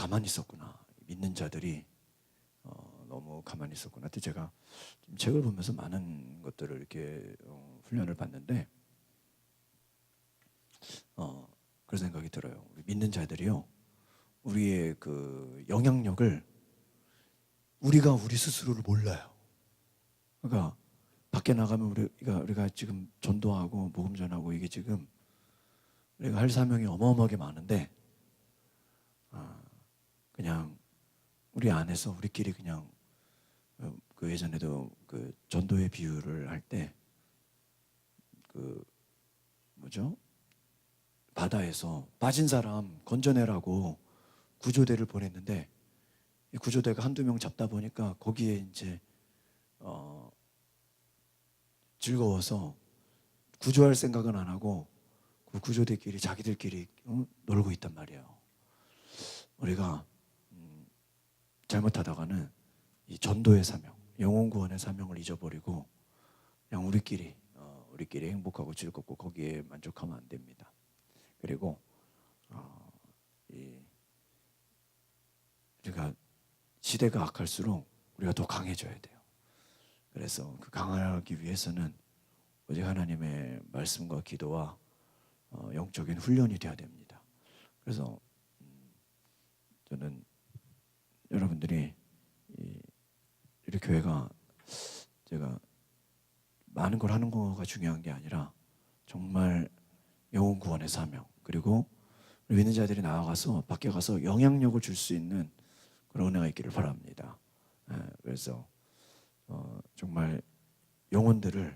가만히 있었구나. 믿는 자들이 너무 가만히 있었구나. 또 제가 책을 보면서 많은 것들을 이렇게 훈련을 받는데 그런 생각이 들어요. 우리 믿는 자들이요, 우리의 그 영향력을 우리가 우리 스스로를 몰라요. 그러니까 밖에 나가면 우리가 지금 전도하고 복음 전하고 이게 지금 우리가 할 사명이 어마어마하게 많은데 그냥 우리 안에서 우리끼리 그냥 그 예전에도 그 전도의 비유를 할 때 그 뭐죠? 바다에서 빠진 사람 건져내라고 구조대를 보냈는데 이 구조대가 한두 명 잡다 보니까 거기에 이제 즐거워서 구조할 생각은 안 하고 그 구조대끼리 자기들끼리 놀고 있단 말이에요. 우리가 잘못하다가는 이 전도의 사명, 영혼 구원의 사명을 잊어버리고 그냥 우리끼리 행복하고 즐겁고 거기에 만족하면 안 됩니다. 그리고 우리가 시대가 악할수록 우리가 더 강해져야 돼요. 그래서 그 강하기 위해서는 오직 하나님의 말씀과 기도와 영적인 훈련이 돼야 됩니다. 그래서 저는 여러분들이 우리 교회가 제가 많은 걸 하는 거가 중요한 게 아니라 정말 영혼 구원의 사명, 그리고 우리 믿는 자들이 나아가서 밖에 가서 영향력을 줄 수 있는 그런 은혜가 있기를 바랍니다. 그래서 정말 영혼들을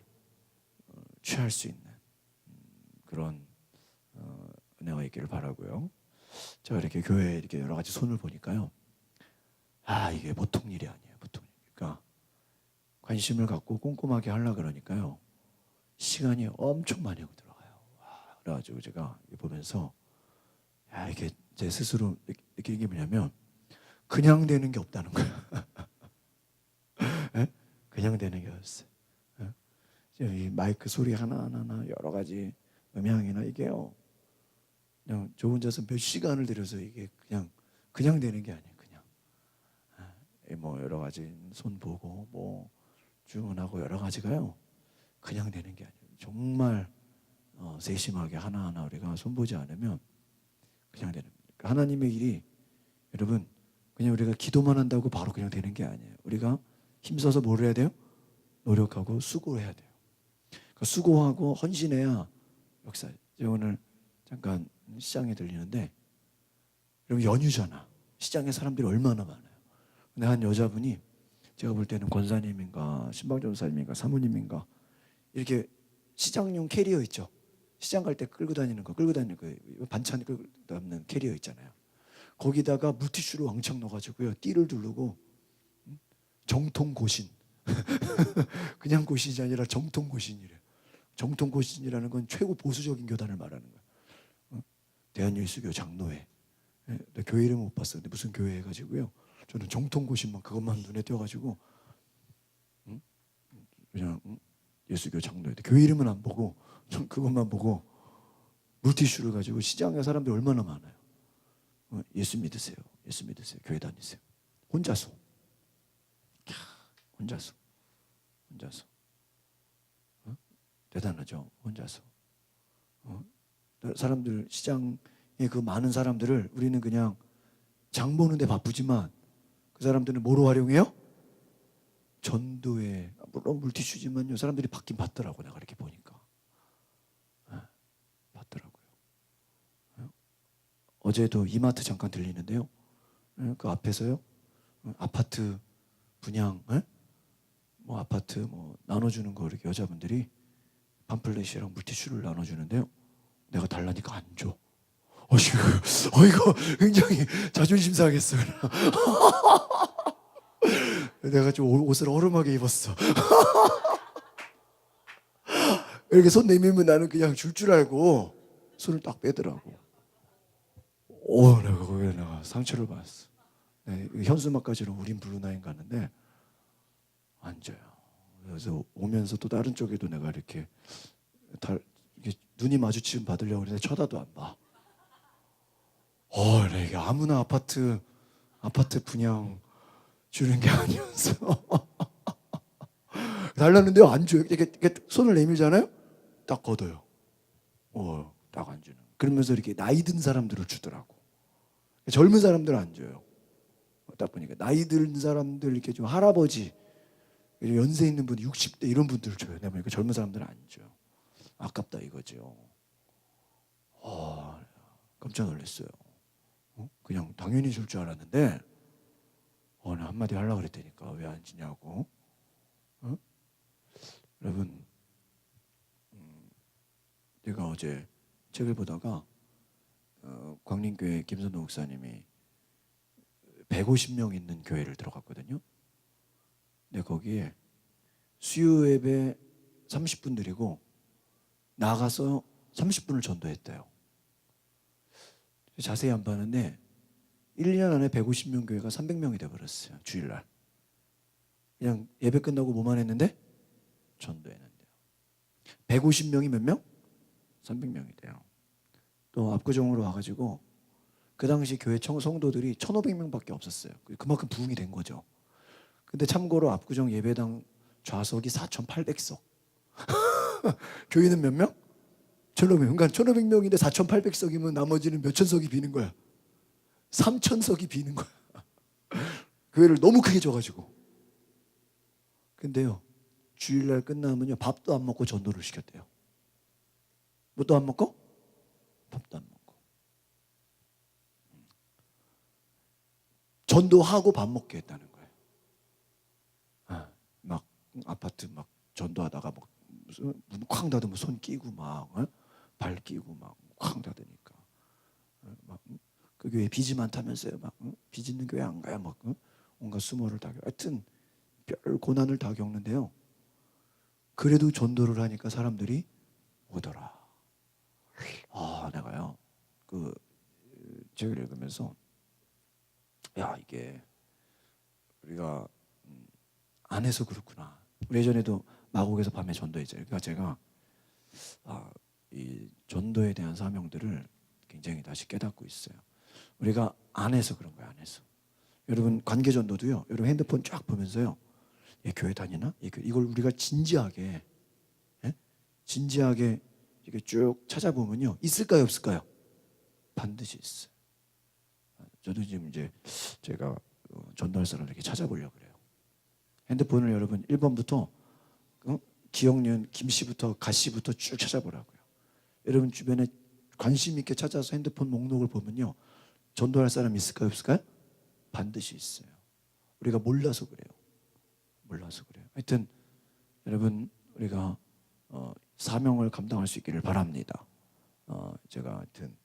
취할 수 있는 그런 은혜가 있기를 바라고요. 제가 이렇게 교회에 이렇게 여러 가지 손을 보니까요, 이게 보통 일이 아니에요. 보통 일. 그러니까 관심을 갖고 꼼꼼하게 하려 그러니까요, 시간이 엄청 많이 들어가요. 그래가지고 제가 보면서 이게 제 스스로 느끼는 게 뭐냐면 그냥 되는 게 없다는 거예요. 네? 그냥 되는 게 없어요. 이 마이크 소리 하나하나 여러 가지 음향이나 이게요, 그냥 저 혼자서 몇 시간을 들여서 이게 그냥 되는 게 아니에요. 그냥 뭐 여러 가지 손 보고 뭐 주문하고 여러 가지가요, 그냥 되는 게 아니에요. 정말 세심하게 하나하나 우리가 손보지 않으면 그냥 되는 거예요. 하나님의 일이 여러분 그냥 우리가 기도만 한다고 바로 그냥 되는 게 아니에요. 우리가 힘써서 뭘 해야 돼요? 노력하고 수고해야 돼요. 그러니까 수고하고 헌신해야 역사. 제가 오늘 잠깐 시장에 들리는데 여러분 연휴잖아. 시장에 사람들이 얼마나 많아요. 근데 한 여자분이 제가 볼 때는 권사님인가 신방전사님인가 사모님인가 이렇게 시장용 캐리어 있죠. 시장 갈 때 끌고 다니는 거 반찬 끌고 담는 캐리어 있잖아요. 거기다가 물티슈를 왕창 넣어가지고요, 띠를 두르고 정통고신 그냥 고신이 아니라 정통고신이래요. 정통고신이라는 건 최고 보수적인 교단을 말하는 거예요. 대한예수교 장로회. 교회 이름 못 봤어요. 근데 무슨 교회 해가지고요, 저는 정통고신만 그것만 눈에 띄어가지고 그냥 예수교 장로회. 교회 이름은 안 보고 그것만 보고 물티슈를 가지고 시장에 사람들이 얼마나 많아요. 예수 믿으세요. 예수 믿으세요. 교회 다니세요. 혼자서. 대단하죠. 혼자서. 사람들 시장에 그 많은 사람들을 우리는 그냥 장 보는데 바쁘지만 그 사람들은 뭐로 활용해요? 전도에. 물론 물티슈지만요, 사람들이 받긴 받더라고. 내가 이렇게 보니까 받더라고요. 어제도 이마트 잠깐 들리는데요, 그 앞에서요 아파트 분양 뭐 아파트 뭐 나눠주는 거 이렇게 여자분들이 팜플렛이랑 물티슈를 나눠주는데요, 내가 달라니까 안 줘. 이거 굉장히 자존심 상했어요. 내가 좀 옷을 허름하게 입었어. 이렇게 손 내밀면 나는 그냥 줄 알고 손을 딱 빼더라고. 내가 거기에 상처를 받았어. 현수막까지는 우린 블루나인 가는데 앉아요. 그래서 오면서 또 다른 쪽에도 내가 이렇게 눈이 마주치면 받으려고 하는데 쳐다도 안 봐. 이게 아무나 아파트 아파트 분양 주는 게 아니어서 달라는데요, 안 줘요. 이렇게 손을 내밀잖아요, 딱 걷어요. 딱 안 주는. 그러면서 이렇게 나이 든 사람들을 주더라고. 젊은 사람들은 안 줘요. 딱 보니까 나이 든 사람들, 이렇게 좀 할아버지, 연세 있는 분, 60대 이런 분들 줘요. 내가 보니까 젊은 사람들은 안 줘요. 아깝다 이거죠. 깜짝 놀랐어요. 그냥 당연히 줄 줄 알았는데 나 한마디 하려고 그랬다니까 왜 안 주냐고. 여러분, 제가 어제 책을 보다가 광림교회 김선호 목사님이 150명 있는 교회를 들어갔거든요. 근데 거기에 수요 예배 30분 드리고 나가서 30분을 전도했대요. 자세히 안 봤는데 1년 안에 150명 교회가 300명이 돼버렸어요. 주일날 그냥 예배 끝나고 뭐만 했는데 전도했는데요. 150명이 몇 명? 300명이 돼요. 또 압구정으로 와가지고 그 당시 교회 성도들이 1,500명밖에 없었어요. 그만큼 부흥이 된 거죠. 근데 참고로 압구정 예배당 좌석이 4,800석. 교회는 몇 명? 1,500명. 그러니까 1,500명인데 4,800석이면 나머지는 몇천 석이 비는 거야. 3,000석이 비는 거야. 교회를 너무 크게 줘가지고. 근데요, 주일날 끝나면요, 밥도 안 먹고 전도를 시켰대요. 뭐도 안 먹고? 밥도 안 먹고. 전도하고 밥 먹게 했다는 거예요. 막 아파트 막 전도하다가 막 무슨 문 쾅 닫으면 손 끼고 막 발 끼고 막 쾅 닫으니까 막 그 교회 빚이 많다면서요. 막 빚 있는 교회 안 가요. 막 온갖 수모를 다 하여튼 별 고난을 다 겪는데요. 그래도 전도를 하니까 사람들이 오더라. 내가요 그 책을 읽으면서 야, 이게 우리가 안 해서 그렇구나. 우리 예전에도 마곡에서 밤에 전도했잖아요. 그러니까 제가 이 전도에 대한 사명들을 굉장히 다시 깨닫고 있어요. 우리가 안 해서 그런 거예요. 안 해서. 여러분, 관계 전도도요. 여러분 핸드폰 쫙 보면서요. 얘 교회 다니나? 이걸 우리가 진지하게 진지하게 이렇게 쭉 찾아보면요. 있을까요, 없을까요? 반드시 있어요. 저도 지금 이제 제가 전도할 사람을 이렇게 찾아보려고 그래요. 핸드폰을 여러분 1번부터 기억년 김씨부터 가씨부터 쭉 찾아보라고요. 여러분 주변에 관심 있게 찾아서 핸드폰 목록을 보면요. 전도할 사람 있을까요, 없을까요? 반드시 있어요. 우리가 몰라서 그래요. 몰라서 그래요. 하여튼 여러분, 우리가 사명을 감당할 수 있기를 바랍니다. 제가 하여튼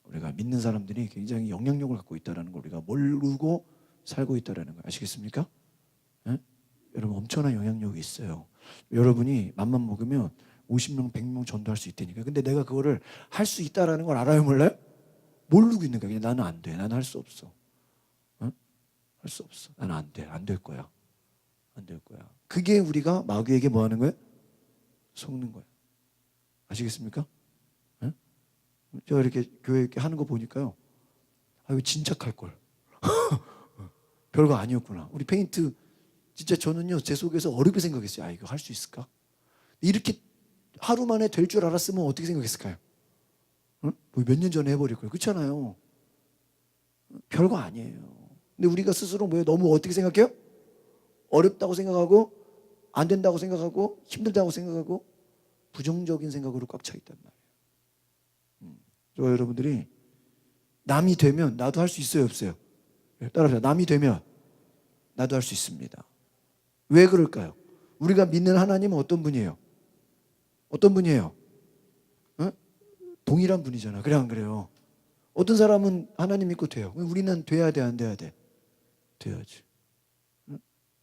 우리가 믿는 사람들이 굉장히 영향력을 갖고 있다는 걸 우리가 모르고 살고 있다는 거 아시겠습니까? 예? 여러분, 엄청난 영향력이 있어요. 여러분이 맘만 먹으면 50명, 100명 전도할 수 있다니까. 근데 내가 그거를 할 수 있다는 걸 알아요, 몰라요? 모르고 있는 거야. 그냥 나는 안 돼. 나는 할 수 없어. 할 수 없어. 나는 안 돼. 안 될 거야. 안 될 거야. 그게 우리가 마귀에게 뭐 하는 거예요? 속는 거예요. 아시겠습니까? 예? 제가 이렇게 교회 이렇게 하는 거 보니까요. 이거 진작할 걸. 별거 아니었구나. 우리 페인트 진짜 저는요, 제 속에서 어렵게 생각했어요. 이거 할 수 있을까? 이렇게 하루 만에 될 줄 알았으면 어떻게 생각했을까요? 뭐 몇 년 전에 해버릴 거예요. 그렇잖아요. 별거 아니에요. 근데 우리가 스스로 뭐예요? 너무 어떻게 생각해요? 어렵다고 생각하고 안 된다고 생각하고 힘들다고 생각하고 부정적인 생각으로 꽉 차 있단 말이에요. 저 여러분들이 남이 되면 나도 할 수 있어요, 없어요? 따라합시다. 남이 되면 나도 할 수 있습니다. 왜 그럴까요? 우리가 믿는 하나님은 어떤 분이에요? 어떤 분이에요? 동일한 분이잖아. 그래 안 그래요? 어떤 사람은 하나님 믿고 돼요. 우리는 돼야 돼, 안 돼야 돼? 돼야지.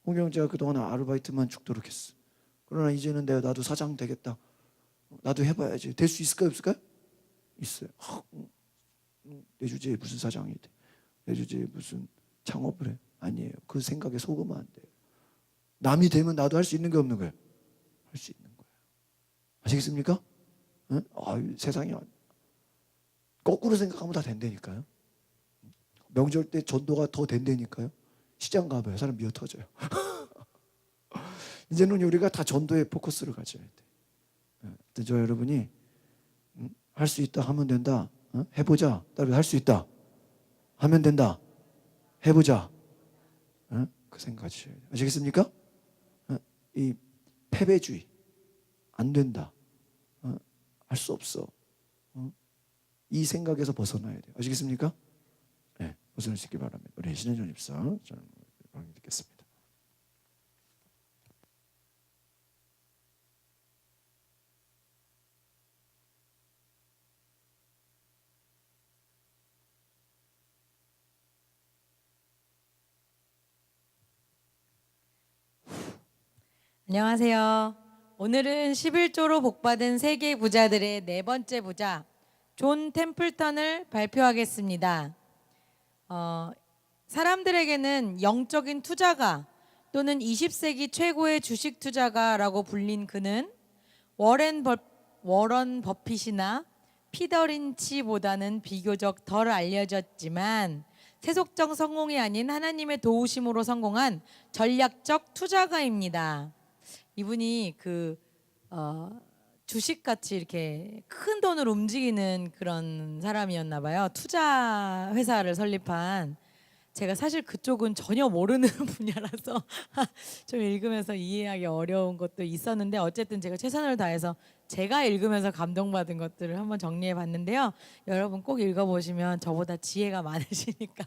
홍경재가 그동안 아르바이트만 죽도록 했어. 그러나 이제는 나도 사장 되겠다. 나도 해봐야지. 될 수 있을까요, 없을까요? 있어요. 내 주제에 무슨 사장이 돼? 내 주제에 무슨 창업을 해? 아니에요. 그 생각에 속으면 안 돼요. 남이 되면 나도 할 수 있는 게 없는 거예요. 할 수 있는 거예요. 아시겠습니까? 세상이 거꾸로 생각하면 다 된다니까요. 명절 때 전도가 더 된다니까요. 시장 가봐요. 사람 미어 터져요. 이제는 우리가 다 전도에 포커스를 가져야 돼. 저 여러분이 할 수 있다 하면 된다. 해보자. 따로 할 수 있다 하면 된다. 해보자. 그 생각 가지셔야 돼요. 아시겠습니까? 이 패배주의 안 된다. 할 수 없어. 이 생각에서 벗어나야 돼요. 아시겠습니까? 네, 벗어날 수 있기 바랍니다. 우리 신현정 집사 저는 듣겠습니다. 안녕하세요. 오늘은 11조로 복받은 세계 부자들의 네 번째 부자 존 템플턴을 발표하겠습니다. 사람들에게는 영적인 투자가 또는 20세기 최고의 주식 투자가라고 불린 그는 워런 버핏이나 피터 린치보다는 비교적 덜 알려졌지만 세속적 성공이 아닌 하나님의 도우심으로 성공한 전략적 투자가입니다. 이분이 주식같이 이렇게 큰 돈을 움직이는 그런 사람이었나 봐요. 투자 회사를 설립한. 제가 사실 그쪽은 전혀 모르는 분야라서 좀 읽으면서 이해하기 어려운 것도 있었는데 어쨌든 제가 최선을 다해서 제가 읽으면서 감동받은 것들을 한번 정리해 봤는데요. 여러분 꼭 읽어보시면 저보다 지혜가 많으시니까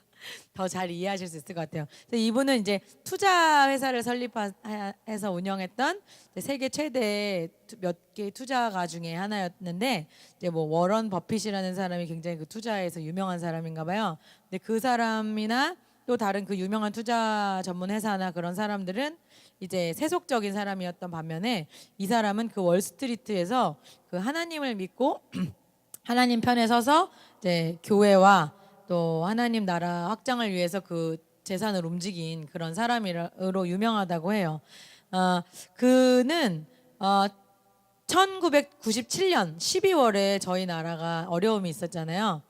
더 잘 이해하실 수 있을 것 같아요. 이분은 이제 투자 회사를 설립해서 운영했던 세계 최대 몇 개 투자가 중에 하나였는데 이제 뭐 워런 버핏이라는 사람이 굉장히 그 투자에서 유명한 사람인가 봐요. 근데 그 사람이나 또 다른 그 유명한 투자 전문 회사나 그런 사람들은 이제 세속적인 사람이었던 반면에 이 사람은 그 월스트리트에서 그 하나님을 믿고 하나님 편에 서서 이제 교회와 또 하나님 나라 확장을 위해서 그 재산을 움직인 그런 사람으로 유명하다고 해요. 그는 1997년 12월에 저희 나라가 어려움이 있었잖아요.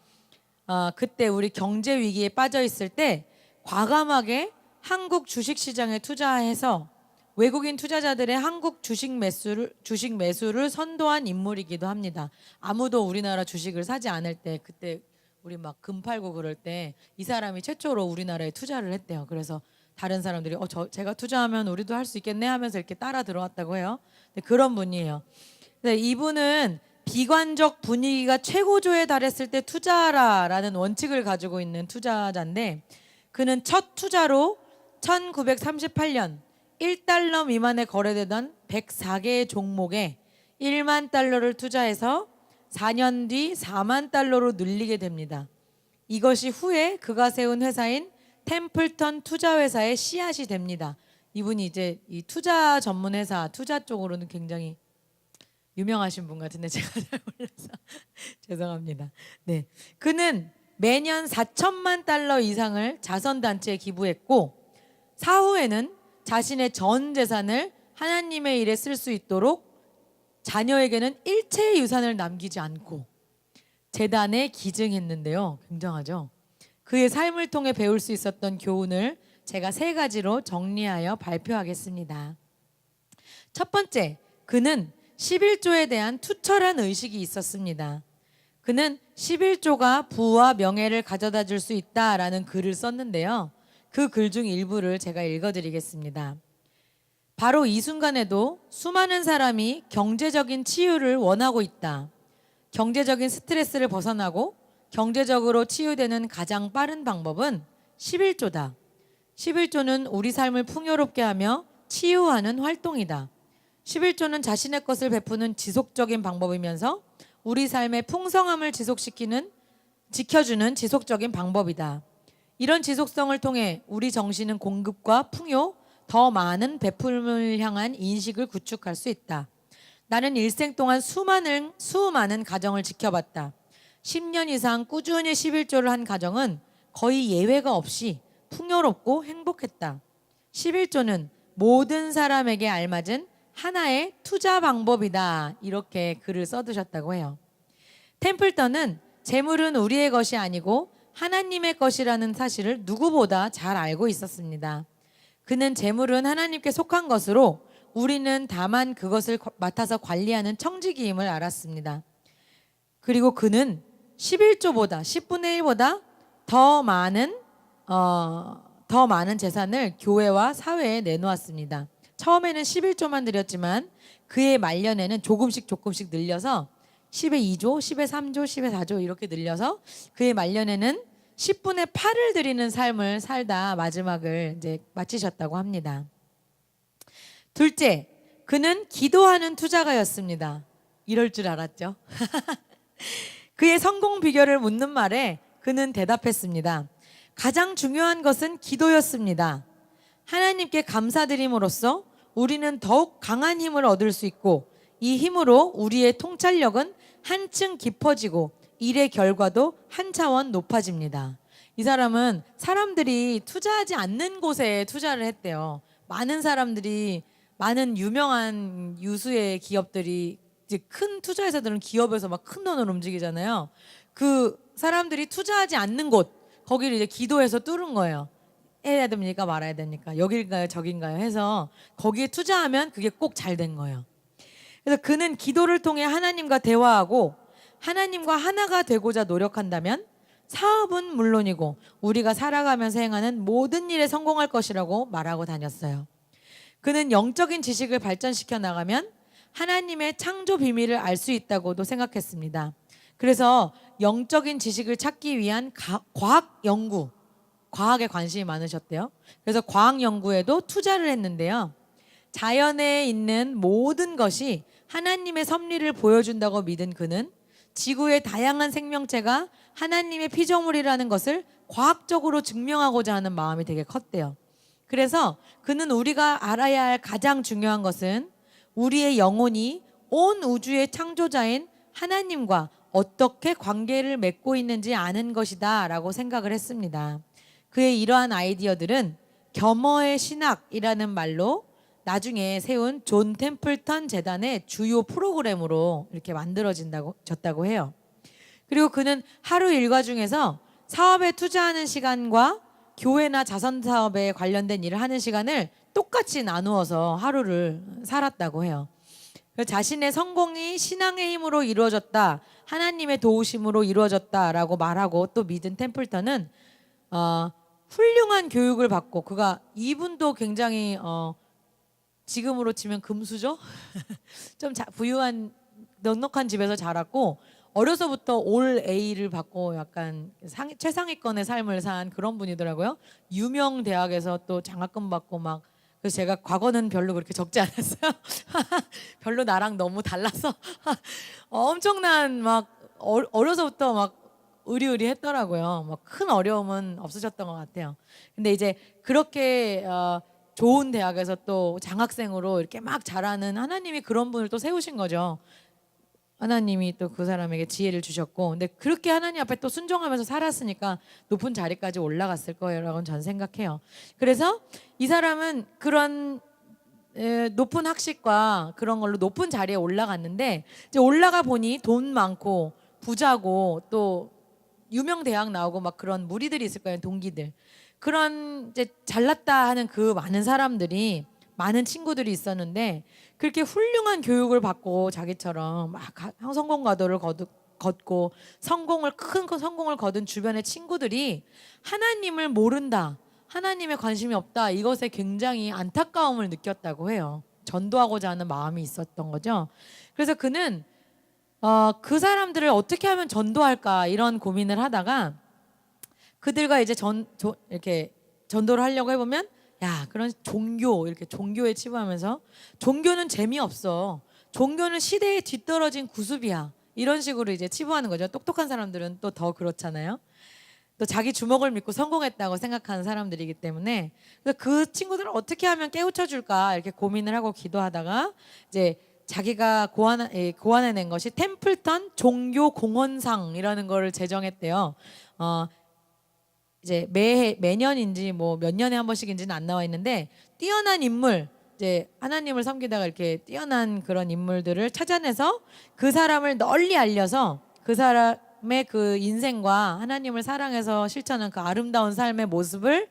그때 우리 경제 위기에 빠져 있을 때 과감하게 한국 주식 시장에 투자해서 외국인 투자자들의 한국 주식 매수를 선도한 인물이기도 합니다. 아무도 우리나라 주식을 사지 않을 때 그때 우리 막 금 팔고 그럴 때 이 사람이 최초로 우리나라에 투자를 했대요. 그래서 다른 사람들이 제가 투자하면 우리도 할 수 있겠네 하면서 이렇게 따라 들어왔다고 해요. 그런 분이에요. 이분은 비관적 분위기가 최고조에 달했을 때 투자하라라는 원칙을 가지고 있는 투자자인데 그는 첫 투자로 1938년 1달러 미만에 거래되던 104개의 종목에 1만 달러를 투자해서 4년 뒤 4만 달러로 늘리게 됩니다. 이것이 후에 그가 세운 회사인 템플턴 투자회사의 씨앗이 됩니다. 이분이 이제 이 투자 전문 회사, 투자 쪽으로는 굉장히 유명하신 분 같은데 제가 잘 몰라서 죄송합니다. 네, 그는 매년 4천만 달러 이상을 자선단체에 기부했고 사후에는 자신의 전 재산을 하나님의 일에 쓸 수 있도록 자녀에게는 일체의 유산을 남기지 않고 재단에 기증했는데요. 굉장하죠. 그의 삶을 통해 배울 수 있었던 교훈을 제가 3가지로 정리하여 발표하겠습니다. 첫 번째, 그는 11조에 대한 투철한 의식이 있었습니다. 그는 11조가 부와 명예를 가져다 줄 수 있다라는 글을 썼는데요. 그 글 중 일부를 제가 읽어드리겠습니다. 바로 이 순간에도 수많은 사람이 경제적인 치유를 원하고 있다. 경제적인 스트레스를 벗어나고 경제적으로 치유되는 가장 빠른 방법은 11조다. 11조는 우리 삶을 풍요롭게 하며 치유하는 활동이다. 11조는 자신의 것을 베푸는 지속적인 방법이면서 우리 삶의 풍성함을 지켜주는 지속적인 방법이다. 이런 지속성을 통해 우리 정신은 공급과 풍요, 더 많은 베풀음을 향한 인식을 구축할 수 있다. 나는 일생 동안 수많은 가정을 지켜봤다. 10년 이상 꾸준히 11조를 한 가정은 거의 예외가 없이 풍요롭고 행복했다. 11조는 모든 사람에게 알맞은 하나의 투자 방법이다. 이렇게 글을 써두셨다고 해요. 템플턴은 재물은 우리의 것이 아니고 하나님의 것이라는 사실을 누구보다 잘 알고 있었습니다. 그는 재물은 하나님께 속한 것으로 우리는 다만 그것을 맡아서 관리하는 청지기임을 알았습니다. 그리고 그는 11조보다 10분의 1보다 더 많은 재산을 교회와 사회에 내놓았습니다. 처음에는 11조만 드렸지만 그의 말년에는 조금씩 늘려서 10의 2조, 10의 3조, 10의 4조 이렇게 늘려서 그의 말년에는 10분의 8을 드리는 삶을 살다 마지막을 이제 마치셨다고 합니다. 둘째, 그는 기도하는 투자가였습니다. 이럴 줄 알았죠. 그의 성공 비결을 묻는 말에 그는 대답했습니다. 가장 중요한 것은 기도였습니다. 하나님께 감사드림으로써 우리는 더욱 강한 힘을 얻을 수 있고 이 힘으로 우리의 통찰력은 한층 깊어지고 일의 결과도 한 차원 높아집니다. 이 사람은 사람들이 투자하지 않는 곳에 투자를 했대요. 많은 사람들이 많은 유명한 유수의 기업들이 이제 큰 투자회사들은 기업에서 막 큰 돈을 움직이잖아요. 그 사람들이 투자하지 않는 곳 거기를 이제 기도해서 뚫은 거예요. 해야 됩니까 말아야 됩니까 여길까요 저긴가요 해서 거기에 투자하면 그게 꼭 잘 된 거예요. 그래서 그는 기도를 통해 하나님과 대화하고 하나님과 하나가 되고자 노력한다면 사업은 물론이고 우리가 살아가면서 행하는 모든 일에 성공할 것이라고 말하고 다녔어요. 그는 영적인 지식을 발전시켜 나가면 하나님의 창조 비밀을 알 수 있다고도 생각했습니다. 그래서 영적인 지식을 찾기 위한 과학 연구, 과학에 관심이 많으셨대요. 그래서 과학 연구에도 투자를 했는데요. 자연에 있는 모든 것이 하나님의 섭리를 보여준다고 믿은 그는 지구의 다양한 생명체가 하나님의 피조물이라는 것을 과학적으로 증명하고자 하는 마음이 되게 컸대요. 그래서 그는 우리가 알아야 할 가장 중요한 것은 우리의 영혼이 온 우주의 창조자인 하나님과 어떻게 관계를 맺고 있는지 아는 것이다 라고 생각을 했습니다. 그의 이러한 아이디어들은 겸허의 신학이라는 말로 나중에 세운 존 템플턴 재단의 주요 프로그램으로 이렇게 만들어졌다고 해요. 그리고 그는 하루 일과 중에서 사업에 투자하는 시간과 교회나 자선 사업에 관련된 일을 하는 시간을 똑같이 나누어서 하루를 살았다고 해요. 자신의 성공이 신앙의 힘으로 이루어졌다, 하나님의 도우심으로 이루어졌다라고 말하고 또 믿은 템플턴은 훌륭한 교육을 받고 그가 이분도 굉장히 지금으로 치면 금수저 좀 부유한 넉넉한 집에서 자랐고 어려서부터 올 A를 받고 약간 최상위권의 삶을 산 그런 분이더라고요. 유명 대학에서 또 장학금 받고 막 그래서 제가 과거는 별로 그렇게 적지 않았어요. 별로 나랑 너무 달라서 엄청난 막 어려서부터 막 의리의리했더라고요. 막 큰 어려움은 없으셨던 것 같아요. 근데 이제 그렇게 좋은 대학에서 또 장학생으로 이렇게 막 자라는 하나님이 그런 분을 또 세우신 거죠. 하나님이 또 그 사람에게 지혜를 주셨고, 근데 그렇게 하나님 앞에 또 순종하면서 살았으니까 높은 자리까지 올라갔을 거예요라고는 전 생각해요. 그래서 이 사람은 그런 높은 학식과 그런 걸로 높은 자리에 올라갔는데 이제 올라가 보니 돈 많고 부자고 또 유명 대학 나오고 막 그런 무리들이 있을 거예요, 동기들. 그런 이제 잘났다 하는 그 많은 사람들이 많은 친구들이 있었는데 그렇게 훌륭한 교육을 받고 자기처럼 막 성공 가도를 걷고 큰 성공을 거둔 주변의 친구들이 하나님을 모른다, 하나님에 관심이 없다, 이것에 굉장히 안타까움을 느꼈다고 해요. 전도하고자 하는 마음이 있었던 거죠. 그래서 그는 그 사람들을 어떻게 하면 전도할까 이런 고민을 하다가 그들과 이제 이렇게 전도를 하려고 해보면 그런 이렇게 종교에 치부하면서 종교는 재미없어, 종교는 시대에 뒤떨어진 구습이야, 이런 식으로 이제 치부하는 거죠. 똑똑한 사람들은 또 더 그렇잖아요. 또 자기 주먹을 믿고 성공했다고 생각하는 사람들이기 때문에 그래서 그 친구들을 어떻게 하면 깨우쳐 줄까 이렇게 고민을 하고 기도하다가 이제 자기가 고안해낸 것이 템플턴 종교 공헌상이라는 거를 제정했대요. 이제 매년인지 뭐 몇 년에 한 번씩인지는 안 나와 있는데 뛰어난 인물, 이제 하나님을 섬기다가 이렇게 뛰어난 그런 인물들을 찾아내서 그 사람을 널리 알려서 그 사람 사람의 그 인생과 하나님을 사랑해서 실천한 그 아름다운 삶의 모습을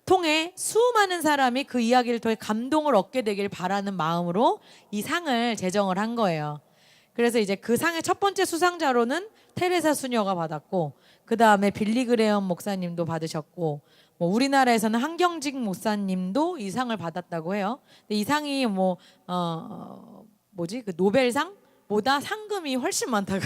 통해 수많은 사람이 그 이야기를 통해 감동을 얻게 되길 바라는 마음으로 이 상을 제정을 한 거예요. 그래서 이제 그 상의 첫 번째 수상자로는 테레사 수녀가 받았고, 그 다음에 빌리 그레엄 목사님도 받으셨고, 뭐 우리나라에서는 한경직 목사님도 이 상을 받았다고 해요. 근데 이 상이 뭐지 그 노벨상보다 상금이 훨씬 많다고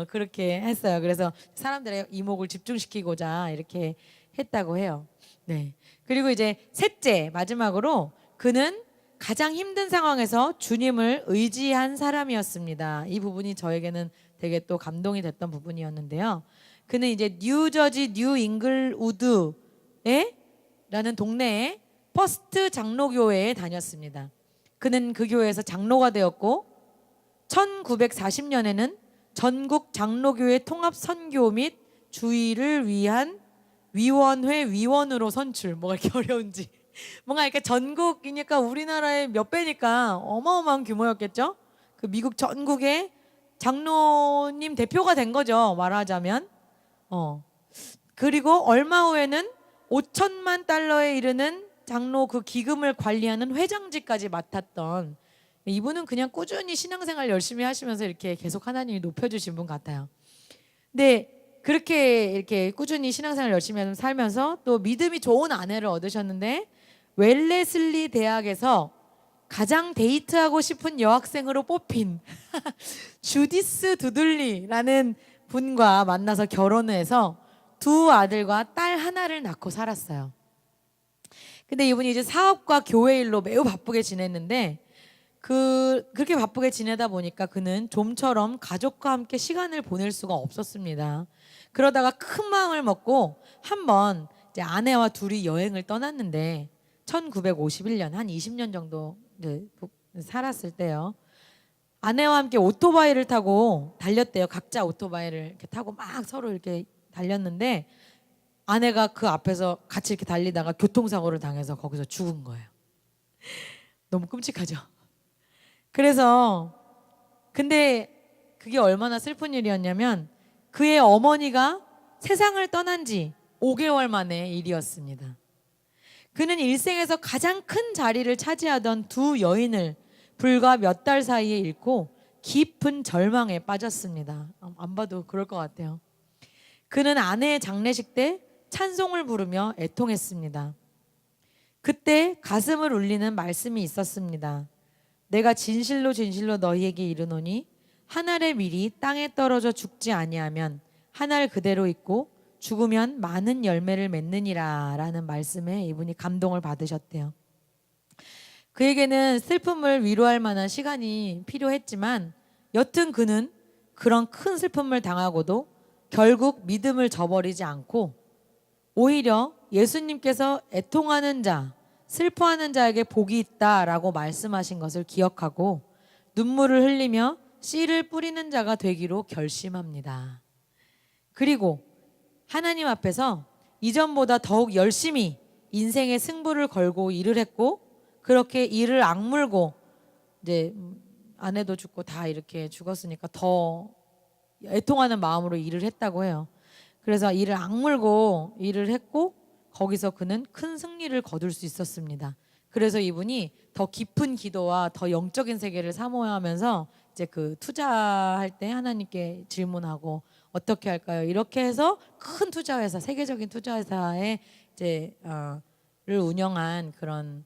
그렇게 했어요. 그래서 사람들의 이목을 집중시키고자 이렇게 했다고 해요. 네. 그리고 이제 셋째 마지막으로 그는 가장 힘든 상황에서 주님을 의지한 사람이었습니다. 이 부분이 저에게는 되게 또 감동이 됐던 부분이었는데요. 그는 이제 뉴저지 뉴 잉글우드에 라는 동네에 퍼스트 장로교회에 다녔습니다. 그는 그 교회에서 장로가 되었고 1940년에는 전국 장로교회 통합 선교 및 주의를 위한 위원회 위원으로 선출. 뭐가 이렇게 어려운지. 뭔가 이렇게 전국이니까 우리나라의 몇 배니까 어마어마한 규모였겠죠. 그 미국 전국의 장로님 대표가 된 거죠, 말하자면. 그리고 얼마 후에는 5천만 달러에 이르는 장로 그 기금을 관리하는 회장직까지 맡았던, 이분은 그냥 꾸준히 신앙생활 열심히 하시면서 이렇게 계속 하나님이 높여주신 분 같아요. 근데 그렇게 이렇게 꾸준히 신앙생활 열심히 살면서 또 믿음이 좋은 아내를 얻으셨는데, 웰레슬리 대학에서 가장 데이트하고 싶은 여학생으로 뽑힌 주디스 두들리라는 분과 만나서 결혼을 해서 두 아들과 딸 하나를 낳고 살았어요. 근데 이분이 이제 사업과 교회 일로 매우 바쁘게 지냈는데, 그렇게 바쁘게 지내다 보니까 그는 좀처럼 가족과 함께 시간을 보낼 수가 없었습니다. 그러다가 큰 마음을 먹고 한번 이제 아내와 둘이 여행을 떠났는데, 1951년 한 20년 정도 살았을 때요. 아내와 함께 오토바이를 타고 달렸대요. 각자 오토바이를 이렇게 타고 막 서로 이렇게 달렸는데, 아내가 그 앞에서 같이 이렇게 달리다가 교통사고를 당해서 거기서 죽은 거예요. 너무 끔찍하죠. 그래서 근데 그게 얼마나 슬픈 일이었냐면, 그의 어머니가 세상을 떠난 지 5개월 만의 일이었습니다. 그는 일생에서 가장 큰 자리를 차지하던 두 여인을 불과 몇 달 사이에 잃고 깊은 절망에 빠졌습니다. 안 봐도 그럴 것 같아요. 그는 아내의 장례식 때 찬송을 부르며 애통했습니다. 그때 가슴을 울리는 말씀이 있었습니다. 내가 진실로 진실로 너희에게 이르노니 한 알의 밀이 땅에 떨어져 죽지 아니하면 한 알 그대로 있고 죽으면 많은 열매를 맺느니라 라는 말씀에 이분이 감동을 받으셨대요. 그에게는 슬픔을 위로할 만한 시간이 필요했지만 여튼 그는 그런 큰 슬픔을 당하고도 결국 믿음을 저버리지 않고 오히려 예수님께서 애통하는 자, 슬퍼하는 자에게 복이 있다라고 말씀하신 것을 기억하고 눈물을 흘리며 씨를 뿌리는 자가 되기로 결심합니다. 그리고 하나님 앞에서 이전보다 더욱 열심히 인생의 승부를 걸고 일을 했고, 그렇게 일을 악물고 이제 아내도 죽고 다 이렇게 죽었으니까 더 애통하는 마음으로 일을 했다고 해요. 그래서 일을 악물고 일을 했고 거기서 그는 큰 승리를 거둘 수 있었습니다. 그래서 이분이 더 깊은 기도와 더 영적인 세계를 사모하면서 이제 그 투자할 때 하나님께 질문하고 어떻게 할까요? 이렇게 해서 큰 투자회사, 세계적인 투자회사에 이제 를 운영한 그런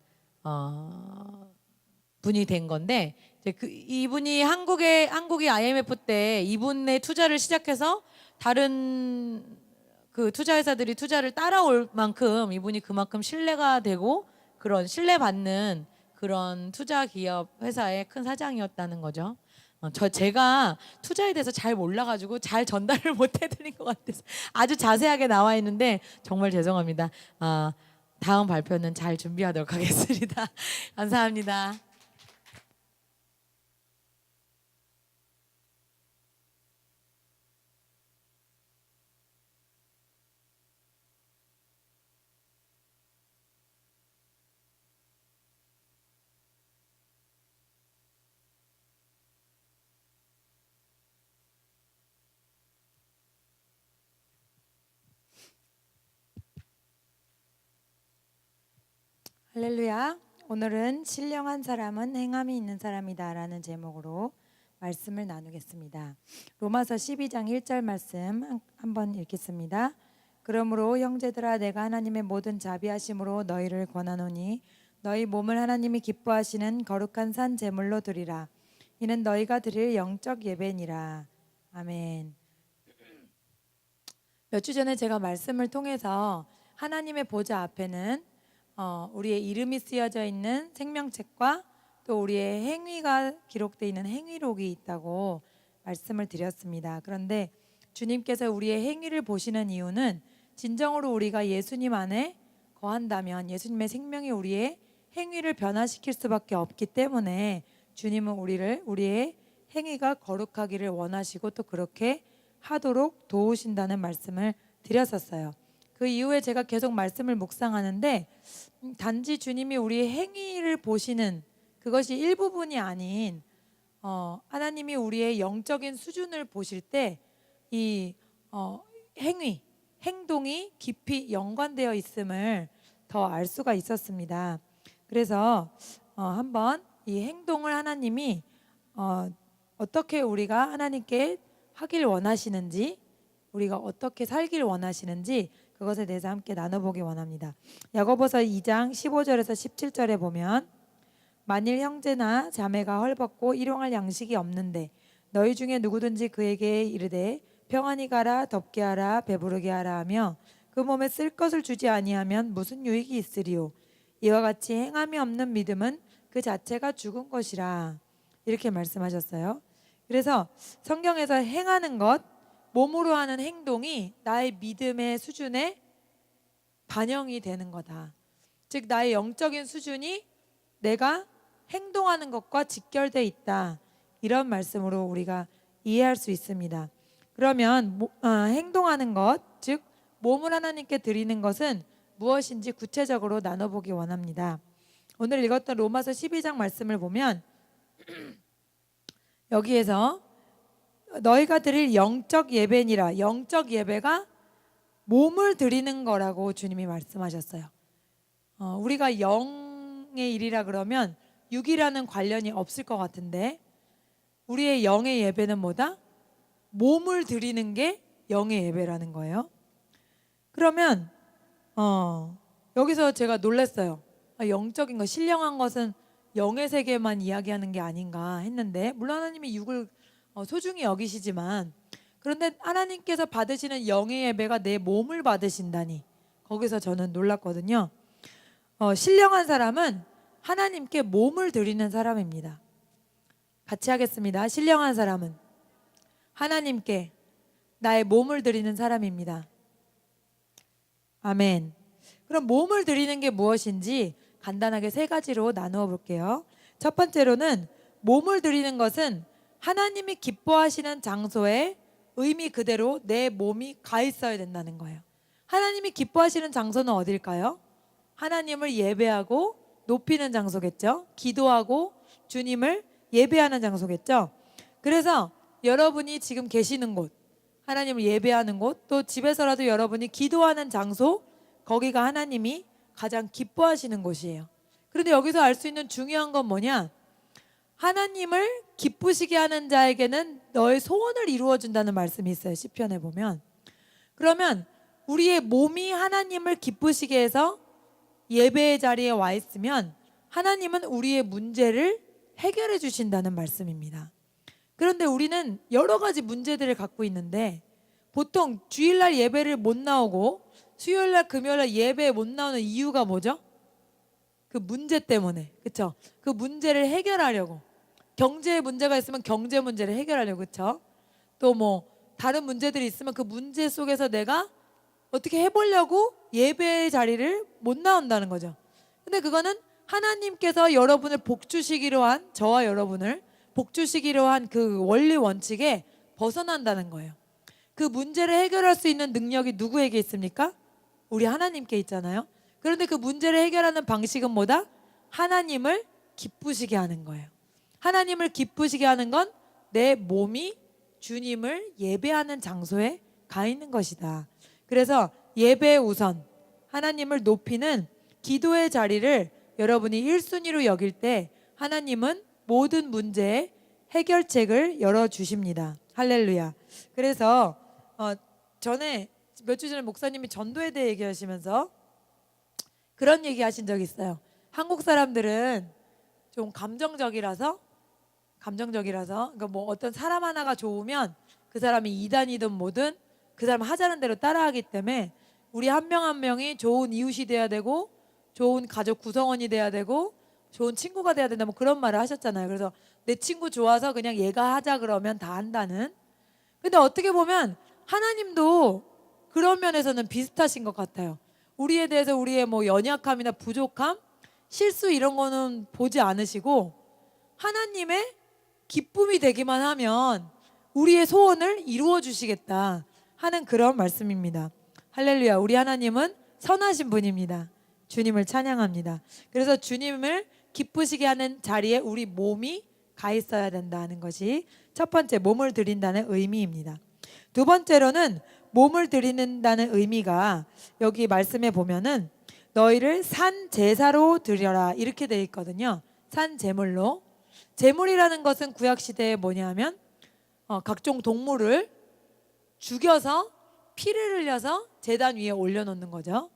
분이 된 건데, 이제 이분이 한국이 IMF 때 이분의 투자를 시작해서 다른 그 투자회사들이 투자를 따라올 만큼 이분이 그만큼 신뢰가 되고 그런 신뢰받는 그런 투자 기업 회사의 큰 사장이었다는 거죠. 제가 투자에 대해서 잘 몰라가지고 잘 전달을 못 해드린 것 같아서 아주 자세하게 나와 있는데 정말 죄송합니다. 다음 발표는 잘 준비하도록 하겠습니다. 감사합니다. 할렐루야. 오늘은 신령한 사람은 행함이 있는 사람이다 라는 제목으로 말씀을 나누겠습니다. 로마서 12장 1절 말씀 한번 읽겠습니다. 그러므로 형제들아 내가 하나님의 모든 자비하심으로 너희를 권하노니 너희 몸을 하나님이 기뻐하시는 거룩한 산 제물로 드리라. 이는 너희가 드릴 영적 예배니라. 아멘. 몇 주 전에 제가 말씀을 통해서 하나님의 보좌 앞에는 우리의 이름이 쓰여져 있는 생명책과 또 우리의 행위가 기록되어 있는 행위록이 있다고 말씀을 드렸습니다. 그런데 주님께서 우리의 행위를 보시는 이유는 진정으로 우리가 예수님 안에 거한다면 예수님의 생명이 우리의 행위를 변화시킬 수밖에 없기 때문에 주님은 우리의 행위가 거룩하기를 원하시고 또 그렇게 하도록 도우신다는 말씀을 드렸었어요. 그 이후에 제가 계속 말씀을 묵상하는데 단지 주님이 우리의 행위를 보시는 그것이 일부분이 아닌 하나님이 우리의 영적인 수준을 보실 때 이 행동이 깊이 연관되어 있음을 더 알 수가 있었습니다. 그래서 한번 이 행동을 하나님이 어떻게 우리가 하나님께 하길 원하시는지 우리가 어떻게 살길 원하시는지 그것에 대해서 함께 나눠보기 원합니다. 야고보서 2장 15절에서 17절에 보면 만일 형제나 자매가 헐벗고 일용할 양식이 없는데 너희 중에 누구든지 그에게 이르되 평안히 가라 덥게 하라 배부르게 하라 하며 그 몸에 쓸 것을 주지 아니하면 무슨 유익이 있으리요. 이와 같이 행함이 없는 믿음은 그 자체가 죽은 것이라. 이렇게 말씀하셨어요. 그래서 성경에서 행하는 것, 몸으로 하는 행동이 나의 믿음의 수준에 반영이 되는 거다. 즉 나의 영적인 수준이 내가 행동하는 것과 직결되어 있다. 이런 말씀으로 우리가 이해할 수 있습니다. 그러면 행동하는 것, 즉 몸을 하나님께 드리는 것은 무엇인지 구체적으로 나눠보기 원합니다. 오늘 읽었던 로마서 12장 말씀을 보면 여기에서 너희가 드릴 영적 예배니라. 영적 예배가 몸을 드리는 거라고 주님이 말씀하셨어요. 우리가 영의 일이라 그러면 육이라는 관련이 없을 것 같은데 우리의 영의 예배는 뭐다? 몸을 드리는 게 영의 예배라는 거예요. 그러면 여기서 제가 놀랐어요. 영적인 것, 신령한 것은 영의 세계만 이야기하는 게 아닌가 했는데 물론 하나님이 육을 소중히 여기시지만 그런데 하나님께서 받으시는 영의 예배가 내 몸을 받으신다니 거기서 저는 놀랐거든요. 신령한 사람은 하나님께 몸을 드리는 사람입니다. 같이 하겠습니다. 신령한 사람은 하나님께 나의 몸을 드리는 사람입니다. 아멘. 그럼 몸을 드리는 게 무엇인지 간단하게 세 가지로 나누어 볼게요. 첫 번째로는 몸을 드리는 것은 하나님이 기뻐하시는 장소에 의미 그대로 내 몸이 가 있어야 된다는 거예요. 하나님이 기뻐하시는 장소는 어딜까요? 하나님을 예배하고 높이는 장소겠죠. 기도하고 주님을 예배하는 장소겠죠. 그래서 여러분이 지금 계시는 곳, 하나님을 예배하는 곳, 또 집에서라도 여러분이 기도하는 장소, 거기가 하나님이 가장 기뻐하시는 곳이에요. 그런데 여기서 알 수 있는 중요한 건 뭐냐? 하나님을 기쁘시게 하는 자에게는 너의 소원을 이루어 준다는 말씀이 있어요. 시편에 보면. 그러면 우리의 몸이 하나님을 기쁘시게 해서 예배의 자리에 와 있으면 하나님은 우리의 문제를 해결해 주신다는 말씀입니다. 그런데 우리는 여러 가지 문제들을 갖고 있는데 보통 주일날 예배를 못 나오고 수요일날 금요일날 예배에 못 나오는 이유가 뭐죠? 그 문제 때문에. 그렇죠? 그 문제를 해결하려고. 경제에 문제가 있으면 경제 문제를 해결하려고. 그렇죠? 또 뭐 다른 문제들이 있으면 그 문제 속에서 내가 어떻게 해보려고 예배의 자리를 못 나온다는 거죠. 근데 그거는 하나님께서 여러분을 복주시기로 한, 저와 여러분을 복주시기로 한 그 원리 원칙에 벗어난다는 거예요. 그 문제를 해결할 수 있는 능력이 누구에게 있습니까? 우리 하나님께 있잖아요. 그런데 그 문제를 해결하는 방식은 뭐다? 하나님을 기쁘시게 하는 거예요. 하나님을 기쁘시게 하는 건 내 몸이 주님을 예배하는 장소에 가 있는 것이다. 그래서 예배 우선 하나님을 높이는 기도의 자리를 여러분이 1순위로 여길 때 하나님은 모든 문제의 해결책을 열어주십니다. 할렐루야. 그래서 전에 몇 주 전에 목사님이 전도에 대해 얘기하시면서 그런 얘기 하신 적이 있어요. 한국 사람들은 좀 감정적이라서 그러니까 뭐 어떤 사람 하나가 좋으면 그 사람이 이단이든 뭐든 그 사람 하자는 대로 따라하기 때문에 우리 한 명 한 명이 좋은 이웃이 돼야 되고 좋은 가족 구성원이 돼야 되고 좋은 친구가 돼야 된다 뭐 그런 말을 하셨잖아요. 그래서 내 친구 좋아서 그냥 얘가 하자 그러면 다 한다는. 근데 어떻게 보면 하나님도 그런 면에서는 비슷하신 것 같아요. 우리에 대해서 우리의 뭐 연약함이나 부족함, 실수 이런 거는 보지 않으시고 하나님의 기쁨이 되기만 하면 우리의 소원을 이루어 주시겠다 하는 그런 말씀입니다. 할렐루야. 우리 하나님은 선하신 분입니다. 주님을 찬양합니다. 그래서 주님을 기쁘시게 하는 자리에 우리 몸이 가 있어야 된다는 것이 첫 번째 몸을 드린다는 의미입니다. 두 번째로는 몸을 드리는다는 의미가 여기 말씀에 보면은 너희를 산 제사로 드려라 이렇게 되어 있거든요. 산 제물로. 제물이라는 것은 구약 시대에 뭐냐면 각종 동물을 죽여서 피를 흘려서 제단 위에 올려놓는 거죠.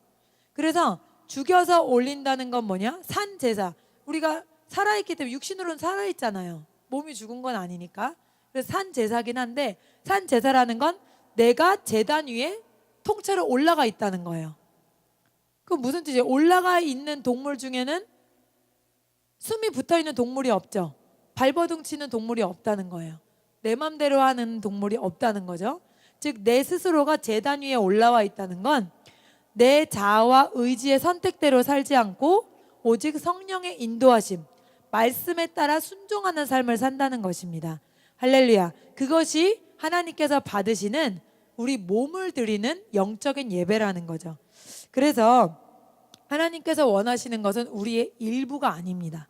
그래서 죽여서 올린다는 건 뭐냐? 산 제사. 우리가 살아있기 때문에 육신으로는 살아있잖아요. 몸이 죽은 건 아니니까. 그래서 산 제사긴 한데 산 제사라는 건 내가 제단 위에 통째로 올라가 있다는 거예요. 그럼 무슨 뜻이에요? 올라가 있는 동물 중에는 숨이 붙어있는 동물이 없죠. 발버둥 치는 동물이 없다는 거예요. 내 맘대로 하는 동물이 없다는 거죠. 즉 내 스스로가 제단 위에 올라와 있다는 건 내 자아와 의지의 선택대로 살지 않고 오직 성령의 인도하심, 말씀에 따라 순종하는 삶을 산다는 것입니다. 할렐루야. 그것이 하나님께서 받으시는 우리 몸을 드리는 영적인 예배라는 거죠. 그래서 하나님께서 원하시는 것은 우리의 일부가 아닙니다.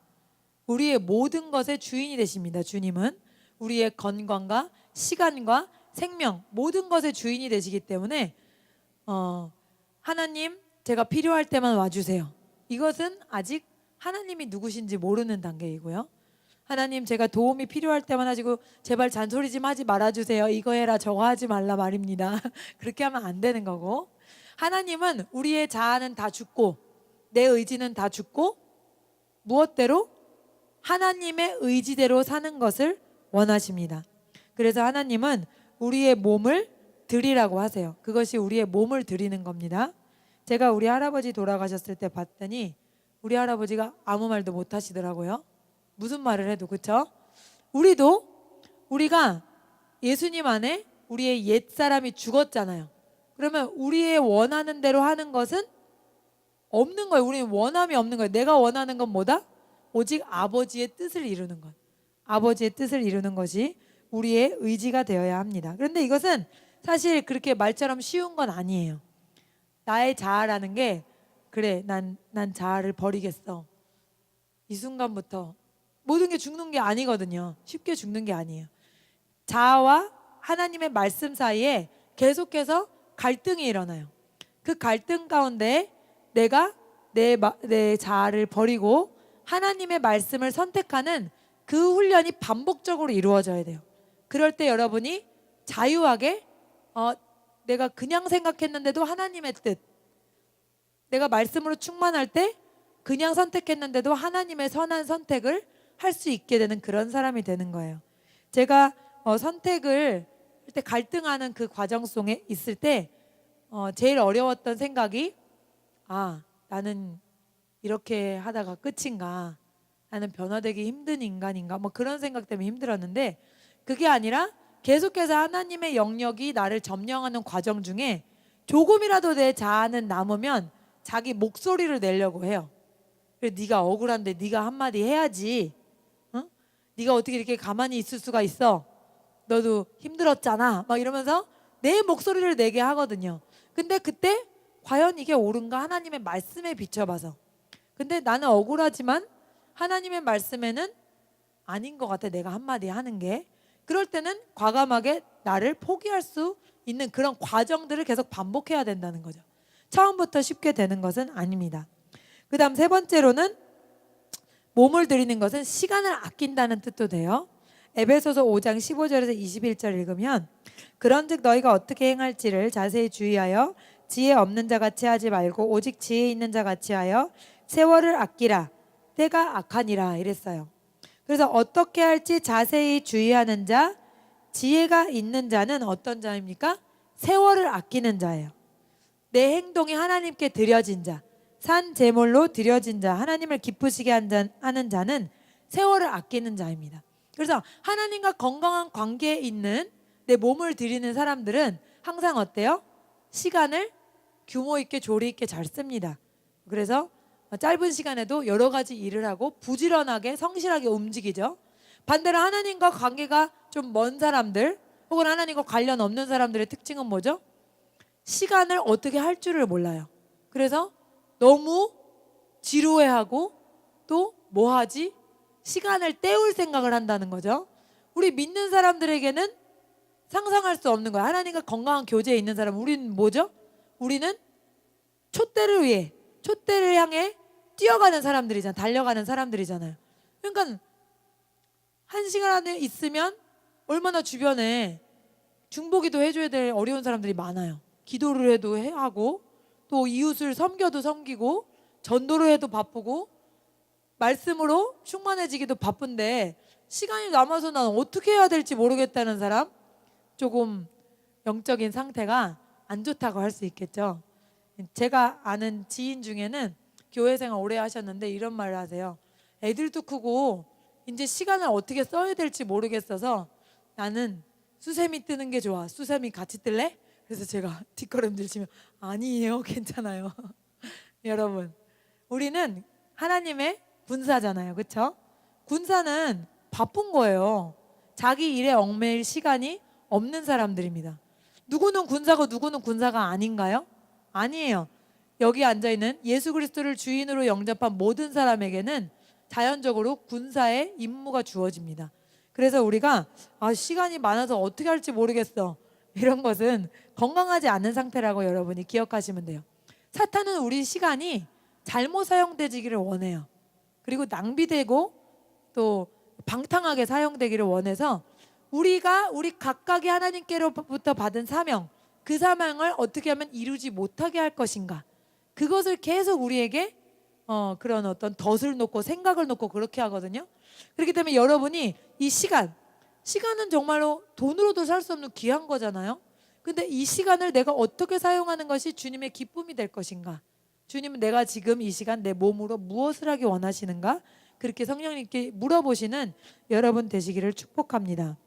우리의 모든 것의 주인이 되십니다. 주님은 우리의 건강과 시간과 생명 모든 것의 주인이 되시기 때문에 하나님 제가 필요할 때만 와주세요. 이것은 아직 하나님이 누구신지 모르는 단계이고요. 하나님 제가 도움이 필요할 때만 하시고 제발 잔소리 좀 하지 말아주세요. 이거 해라 저거 하지 말라 말입니다. 그렇게 하면 안 되는 거고, 하나님은 우리의 자아는 다 죽고 내 의지는 다 죽고 무엇대로? 하나님의 의지대로 사는 것을 원하십니다. 그래서 하나님은 우리의 몸을 드리라고 하세요. 그것이 우리의 몸을 드리는 겁니다. 제가 우리 할아버지 돌아가셨을 때 봤더니 우리 할아버지가 아무 말도 못 하시더라고요. 무슨 말을 해도. 그렇죠? 우리가 예수님 안에 우리의 옛사람이 죽었잖아요. 그러면 우리의 원하는 대로 하는 것은 없는 거예요. 우리는 원함이 없는 거예요. 내가 원하는 건 뭐다? 오직 아버지의 뜻을 이루는 것. 아버지의 뜻을 이루는 것이 우리의 의지가 되어야 합니다. 그런데 이것은 사실 그렇게 말처럼 쉬운 건 아니에요. 나의 자아라는 게 그래 난 자아를 버리겠어. 이 순간부터 모든 게 죽는 게 아니거든요. 쉽게 죽는 게 아니에요. 자아와 하나님의 말씀 사이에 계속해서 갈등이 일어나요. 그 갈등 가운데 내가 내 자아를 버리고 하나님의 말씀을 선택하는 그 훈련이 반복적으로 이루어져야 돼요. 그럴 때 여러분이 자유하게 내가 그냥 생각했는데도 하나님의 뜻, 내가 말씀으로 충만할 때 그냥 선택했는데도 하나님의 선한 선택을 할 수 있게 되는 그런 사람이 되는 거예요. 제가 선택을 할 때 갈등하는 그 과정 속에 있을 때 제일 어려웠던 생각이 나는 이렇게 하다가 끝인가, 나는 변화되기 힘든 인간인가, 뭐 그런 생각 때문에 힘들었는데 그게 아니라 계속해서 하나님의 영역이 나를 점령하는 과정 중에 조금이라도 내 자아는 남으면 자기 목소리를 내려고 해요. 그래, 네가 억울한데 네가 한마디 해야지. 응? 네가 어떻게 이렇게 가만히 있을 수가 있어? 너도 힘들었잖아. 막 이러면서 내 목소리를 내게 하거든요. 근데 그때 과연 이게 옳은가? 하나님의 말씀에 비춰봐서. 근데 나는 억울하지만 하나님의 말씀에는 아닌 것 같아. 내가 한마디 하는 게. 그럴 때는 과감하게 나를 포기할 수 있는 그런 과정들을 계속 반복해야 된다는 거죠. 처음부터 쉽게 되는 것은 아닙니다. 그 다음 세 번째로는 몸을 드리는 것은 시간을 아낀다는 뜻도 돼요. 에베소서 5장 15절에서 21절 읽으면 그런즉 너희가 어떻게 행할지를 자세히 주의하여 지혜 없는 자 같이 하지 말고 오직 지혜 있는 자 같이 하여 세월을 아끼라 때가 악하니라 이랬어요. 그래서 어떻게 할지 자세히 주의하는 자, 지혜가 있는 자는 어떤 자입니까? 세월을 아끼는 자예요. 내 행동이 하나님께 드려진 자, 산 제물로 드려진 자, 하나님을 기쁘시게 하는 자는 세월을 아끼는 자입니다. 그래서 하나님과 건강한 관계에 있는 내 몸을 드리는 사람들은 항상 어때요? 시간을 규모 있게 조리 있게 잘 씁니다. 그래서 짧은 시간에도 여러 가지 일을 하고 부지런하게 성실하게 움직이죠. 반대로 하나님과 관계가 좀 먼 사람들 혹은 하나님과 관련 없는 사람들의 특징은 뭐죠? 시간을 어떻게 할 줄을 몰라요. 그래서 너무 지루해하고 또 뭐 하지? 시간을 때울 생각을 한다는 거죠. 우리 믿는 사람들에게는 상상할 수 없는 거예요. 하나님과 건강한 교제에 있는 사람, 우리는 뭐죠? 우리는 촛대를 위해, 촛대를 향해 뛰어가는 사람들이잖아요. 달려가는 사람들이잖아요. 그러니까 한 시간 안에 있으면 얼마나 주변에 중보기도 해줘야 될 어려운 사람들이 많아요. 기도를 해도 하고 또 이웃을 섬겨도 섬기고 전도를 해도 바쁘고 말씀으로 충만해지기도 바쁜데 시간이 남아서 난 어떻게 해야 될지 모르겠다는 사람, 조금 영적인 상태가 안 좋다고 할 수 있겠죠. 제가 아는 지인 중에는 교회 생활 오래 하셨는데 이런 말을 하세요. 애들도 크고 이제 시간을 어떻게 써야 될지 모르겠어서 나는 수세미 뜨는 게 좋아. 수세미 같이 뜰래? 그래서 제가 뒷걸음질 치면 아니에요, 괜찮아요. 여러분, 우리는 하나님의 군사잖아요, 그렇죠? 군사는 바쁜 거예요. 자기 일에 얽매일 시간이 없는 사람들입니다. 누구는 군사고 누구는 군사가 아닌가요? 아니에요. 여기 앉아있는 예수 그리스도를 주인으로 영접한 모든 사람에게는 자연적으로 군사의 임무가 주어집니다. 그래서 우리가 시간이 많아서 어떻게 할지 모르겠어, 이런 것은 건강하지 않은 상태라고 여러분이 기억하시면 돼요. 사탄은 우리 시간이 잘못 사용되기를 원해요. 그리고 낭비되고 또 방탕하게 사용되기를 원해서 우리가 우리 각각의 하나님께로부터 받은 사명, 그 사명을 어떻게 하면 이루지 못하게 할 것인가, 그것을 계속 우리에게 그런 어떤 덫을 놓고 생각을 놓고 그렇게 하거든요. 그렇기 때문에 여러분이 이 시간은 정말로 돈으로도 살 수 없는 귀한 거잖아요. 근데 이 시간을 내가 어떻게 사용하는 것이 주님의 기쁨이 될 것인가, 주님은 내가 지금 이 시간 내 몸으로 무엇을 하기 원하시는가, 그렇게 성령님께 물어보시는 여러분 되시기를 축복합니다.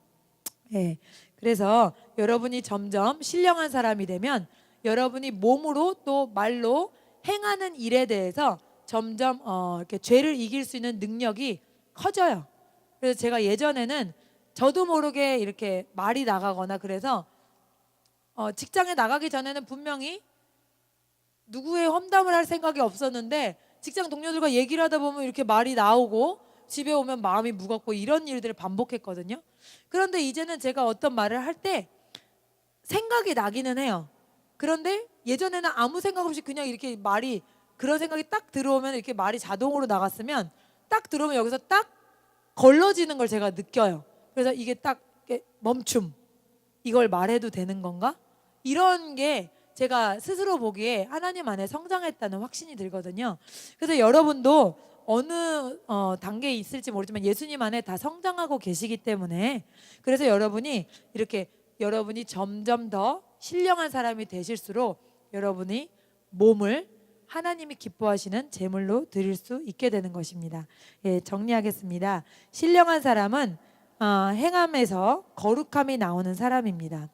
예. 그래서 여러분이 점점 신령한 사람이 되면 여러분이 몸으로 또 말로 행하는 일에 대해서 점점 이렇게 죄를 이길 수 있는 능력이 커져요. 그래서 제가 예전에는 저도 모르게 이렇게 말이 나가거나 그래서 직장에 나가기 전에는 분명히 누구의 험담을 할 생각이 없었는데 직장 동료들과 얘기를 하다 보면 이렇게 말이 나오고 집에 오면 마음이 무겁고 이런 일들을 반복했거든요. 그런데 이제는 제가 어떤 말을 할 때 생각이 나기는 해요. 그런데 예전에는 아무 생각 없이 그냥 이렇게 말이, 그런 생각이 딱 들어오면 이렇게 말이 자동으로 나갔으면 딱 들어오면 여기서 딱 걸러지는 걸 제가 느껴요. 그래서 이게 딱 멈춤, 이걸 말해도 되는 건가? 이런 게 제가 스스로 보기에 하나님 안에 성장했다는 확신이 들거든요. 그래서 여러분도 어느 단계에 있을지 모르지만 예수님 안에 다 성장하고 계시기 때문에, 그래서 여러분이 점점 더 신령한 사람이 되실수록 여러분이 몸을 하나님이 기뻐하시는 제물로 드릴 수 있게 되는 것입니다. 예, 정리하겠습니다. 신령한 사람은 행함에서 거룩함이 나오는 사람입니다.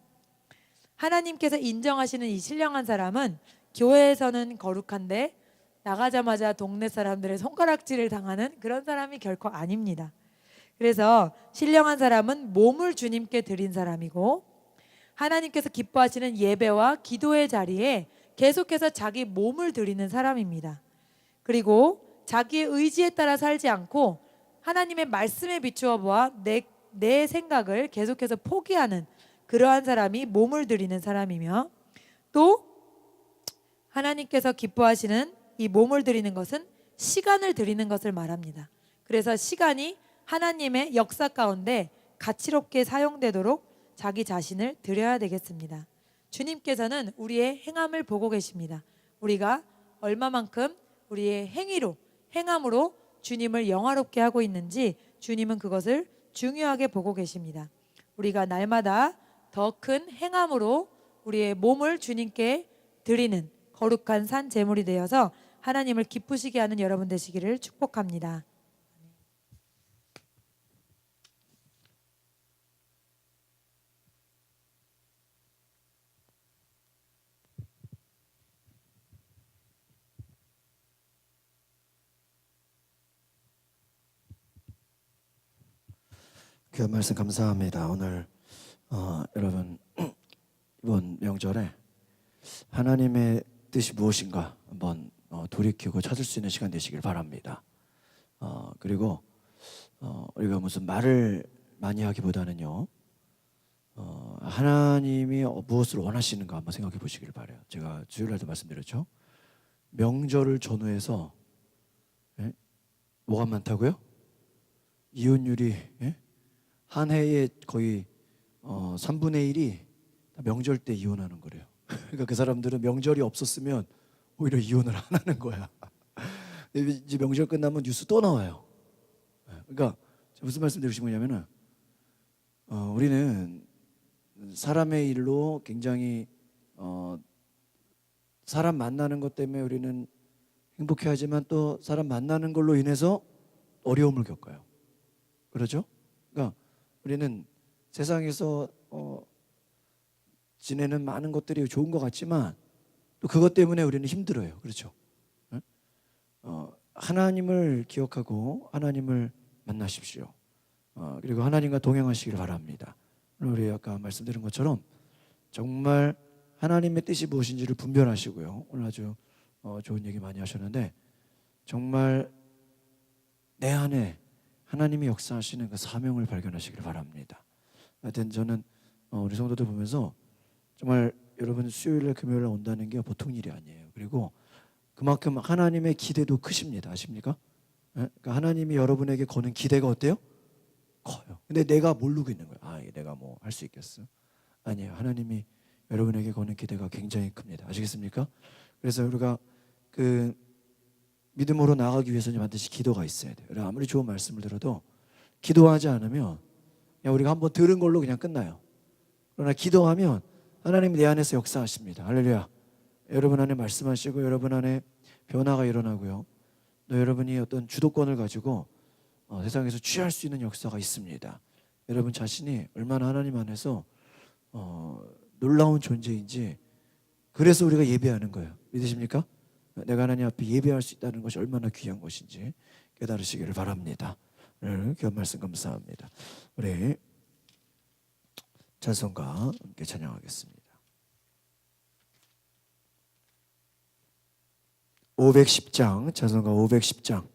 하나님께서 인정하시는 이 신령한 사람은 교회에서는 거룩한데 나가자마자 동네 사람들의 손가락질을 당하는 그런 사람이 결코 아닙니다. 그래서 신령한 사람은 몸을 주님께 드린 사람이고 하나님께서 기뻐하시는 예배와 기도의 자리에 계속해서 자기 몸을 드리는 사람입니다. 그리고 자기의 의지에 따라 살지 않고 하나님의 말씀에 비추어 보아 내 생각을 계속해서 포기하는 그러한 사람이 몸을 드리는 사람이며, 또 하나님께서 기뻐하시는 이 몸을 드리는 것은 시간을 드리는 것을 말합니다. 그래서 시간이 하나님의 역사 가운데 가치롭게 사용되도록 자기 자신을 드려야 되겠습니다. 주님께서는 우리의 행함을 보고 계십니다. 우리가 얼마만큼 우리의 행함으로 주님을 영화롭게 하고 있는지 주님은 그것을 중요하게 보고 계십니다. 우리가 날마다 더 큰 행함으로 우리의 몸을 주님께 드리는 거룩한 산 제물이 되어서 하나님을 기쁘시게 하는 여러분 되시기를 축복합니다. 귀한 말씀 감사합니다. 오늘 여러분 이번 명절에 하나님의 뜻이 무엇인가 한번 돌이키고 찾을 수 있는 시간 되시길 바랍니다. 그리고 우리가 무슨 말을 많이 하기보다는요, 하나님이 무엇을 원하시는가 한번 생각해 보시길 바라요. 제가 주일날도 말씀드렸죠. 명절을 전후해서 뭐가 많다고요? 이혼율이 한 해에 거의 3분의 1이 명절 때 이혼하는 거래요. 그러니까 그 사람들은 명절이 없었으면 오히려 이혼을 안 하는 거야. 이제 명절 끝나면 뉴스 또 나와요. 그러니까 무슨 말씀 드리고 싶은 거냐면은 우리는 사람의 일로 굉장히 사람 만나는 것 때문에 우리는 행복해하지만 또 사람 만나는 걸로 인해서 어려움을 겪어요. 그렇죠? 그러니까 우리는 세상에서 지내는 많은 것들이 좋은 것 같지만 또 그것 때문에 우리는 힘들어요. 그렇죠? 하나님을 기억하고 하나님을 만나십시오. 그리고 하나님과 동행하시길 바랍니다. 우리 아까 말씀드린 것처럼 정말 하나님의 뜻이 무엇인지를 분별하시고요. 오늘 아주 좋은 얘기 많이 하셨는데 정말 내 안에 하나님이 역사하시는 그 사명을 발견하시길 바랍니다. 하여튼 저는 우리 성도들 보면서 정말 여러분 수요일날 금요일날 온다는 게 보통 일이 아니에요. 그리고 그만큼 하나님의 기대도 크십니다. 아십니까? 그러니까 하나님이 여러분에게 거는 기대가 어때요? 커요. 근데 내가 모르고 있는 거예요. 이게 내가 뭐 할 수 있겠어? 아니에요. 하나님이 여러분에게 거는 기대가 굉장히 큽니다. 아시겠습니까? 그래서 우리가 그 믿음으로 나아가기 위해서는 반드시 기도가 있어야 돼요. 아무리 좋은 말씀을 들어도 기도하지 않으면 그냥 우리가 한번 들은 걸로 그냥 끝나요. 그러나 기도하면 하나님이 내 안에서 역사하십니다. 할렐루야. 여러분 안에 말씀하시고 여러분 안에 변화가 일어나고요. 또 여러분이 어떤 주도권을 가지고 세상에서 취할 수 있는 역사가 있습니다. 여러분 자신이 얼마나 하나님 안에서 놀라운 존재인지 그래서 우리가 예배하는 거예요. 믿으십니까? 내가 하나님 앞에 예배할 수 있다는 것이 얼마나 귀한 것인지 깨달으시기를 바랍니다. 오늘 귀한 말씀 감사합니다. 우리 찬송가 함께 찬양하겠습니다. 510장 찬송가 510장